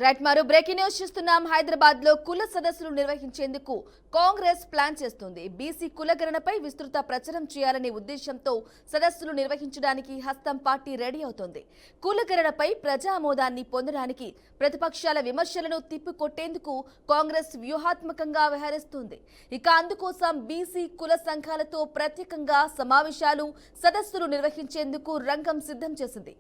Right మరో breaking news చూస్తున్నాం. హైదరాబాద్ లో కుల సదస్సులు నిర్వహించేందుకు కాంగ్రెస్ ప్లాన్ చేస్తుంది. బీసీ కులగణనపై విస్తృత ప్రచారం చేయాలనే ఉద్దేశంతో సదస్సులు నిర్వహించడానికి హస్తం పార్టీ రెడీ అవుతోంది. కులగణనపై ప్రజా ఆమోదాన్ని పొందడానికి ప్రతిపక్షాల విమర్శలను తిప్పికొట్టేందుకు కాంగ్రెస్ వ్యూహాత్మకంగా వ్యవహరిస్తుంది. ఇక అందుకోసం బీసీ కుల సంఘాలతో ప్రత్యేకంగా సమావేశాలు సదస్సులు నిర్వహించేందుకు రంగం సిద్ధం చేసింది.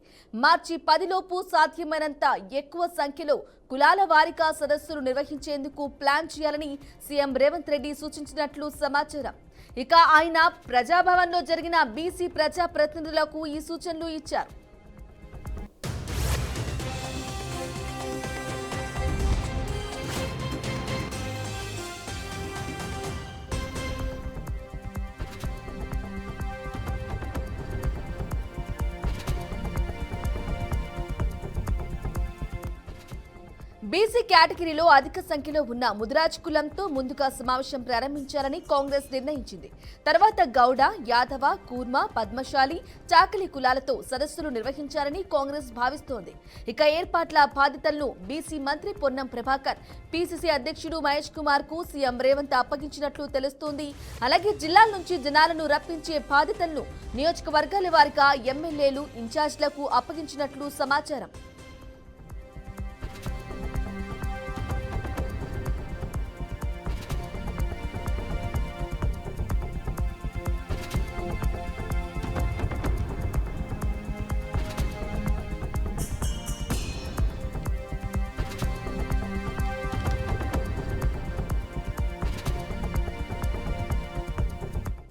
మార్చి 10 లోపు సాధ్యమైనంత ఎక్కువ సంఖ్యలో కులాల వారీగా సదస్సులు నిర్వహించేందుకు ప్లాన్ చేయాలని సీఎం రేవంత్ రెడ్డి సూచించినట్లు సమాచారం. ఇక ఆయన ప్రజాభవన్ లో జరిగిన బీసీ ప్రజా ప్రతినిధులకు ఈ సూచనలు ఇచ్చారు. బీసీ కేటగిరీలో అధిక సంఖ్యలో ఉన్న ముదిరాజ్ కులంతో ముందుగా సమావేశం ప్రారంభించాలని కాంగ్రెస్ నిర్ణయించింది. తర్వాత గౌడ, యాదవ, కూర్మ, పద్మశాలి, చాకలి కులాలతో సదస్సులు నిర్వహించాలని కాంగ్రెస్ భావిస్తోంది. ఇక ఏర్పాట్ల బాధ్యతలను బీసీ మంత్రి పొన్నం ప్రభాకర్, పీసీసీ అధ్యక్షుడు మహేష్ కుమార్ కు సీఎం రేవంత్ అప్పగించినట్లు తెలుస్తోంది. అలాగే జిల్లాల నుంచి జనాలను రప్పించే బాధ్యతలను నియోజకవర్గాల వారీగా ఎమ్మెల్యేలు, ఇన్ఛార్జ్లకు అప్పగించినట్లు సమాచారం.